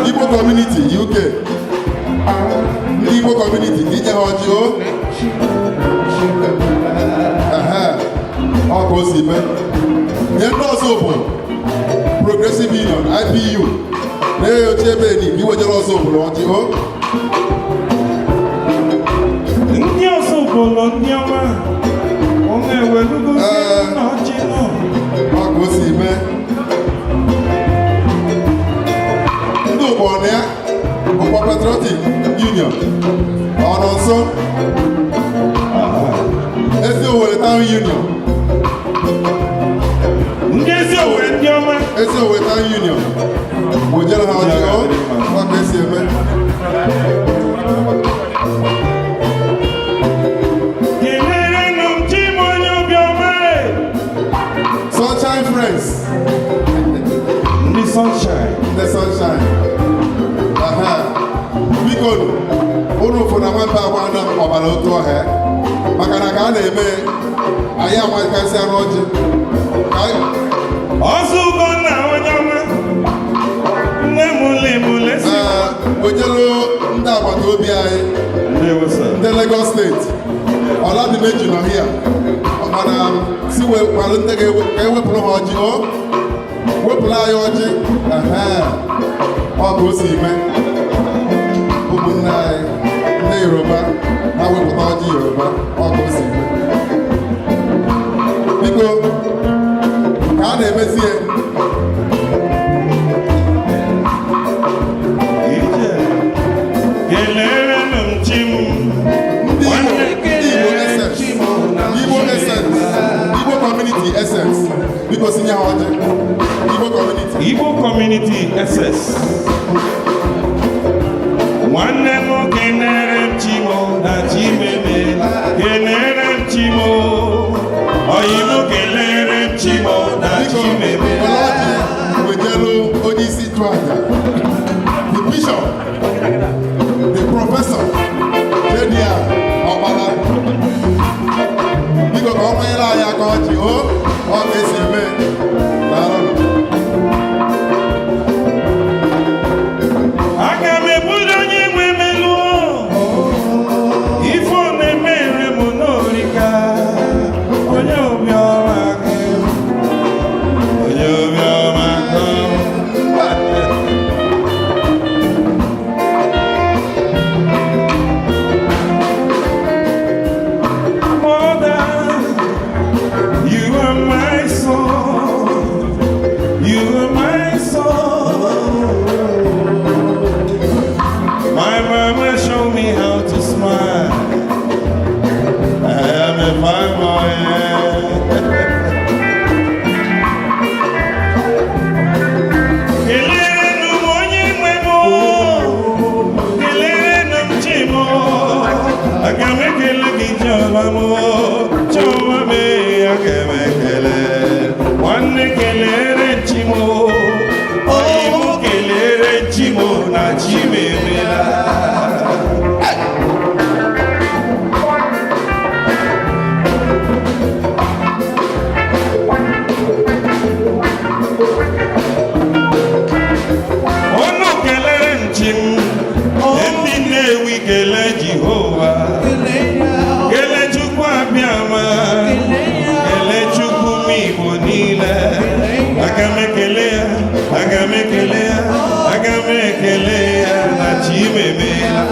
Igbo community UK. Igbo community Kenya Hojo. Ọkọ̀ sí mẹ́. Yẹn náà sọ̀bọ̀ Progressive Union IPU. Lẹ́yìn ojú ebe ni bí wọ́n jẹ́ lọ sọ̀bọ̀ lọ́wọ́ jí ó. Ndị ọsọ̀bọ̀ lọ ndị ọma. Ọmọ ẹ̀wẹ̀ gbogbo sí náà jí náà. Ọkọ̀ sí mẹ́. Ndị ụgbọ ọ̀nà ya. Ọkwa Patriotic Union. Ọ̀nà nso. Ezi Owerri Town Union. Ndị ezi Owerri ndị ọma. Ezi Owerri Town Union. Mo jẹ́ lọ́nà ọjọ́ ọ́. Wọ́n kẹ́ sí ẹ̀fẹ́. Sunshine Friends. The sunshine. The sunshine. Biko unu fụna nwata agba na ọbara otu ọha maka na ka a na-eme anyị amakasị anụ ọjị Ọzọ ụgọ na onye ọma. Nne mụle si. Ojelu ndị agbata obi anyị ndị Lagos steeti Ọladimeji nọ hia mana si wekwalụ ndị ka ewepụrụ ha ọjị o wepụrụ anyị ọjị ọ ka o si mee ụmụnne anyị ndị Yoruba na-wepụta ọjị Yoruba ọ ka o si mee biko ka a na-emezie Igbo community essence biko sinye ha ọjị Igbo community SS. Nwanne m kenere m Chimo na Chimeme kenere m Chimo. Oyibo kelere m Chimo na Chimeme. Wejelu onye isi chụ aja the bishop the professor Jedia Ọkpara biko ka ọ manyere anyị aka ọjị o ọ ga-esi eme Aga m ebudo onye nwe melu ife ọ na-emere m n'orika onye obiọma aka onye obiọma aka Mother, you are my soul, you are my soul. My mama showed me how to smile. I am a fine boy. Kelere nu onye nwe m, kelere nu m Chimo. Aga m ekele gị Chioma m, Chioma m, aga m ekele. Nwanne kelere Chimo, oyibo kelere Chimo na Chimemela. Onu kelere Nchim, ndị Nnewi kele Jehova, kele Chukwu Abịama, kele Chukwu m Igbo niile. Aga m ekele ya, aga m ekele ya, aga m ekele ya na Chimemela.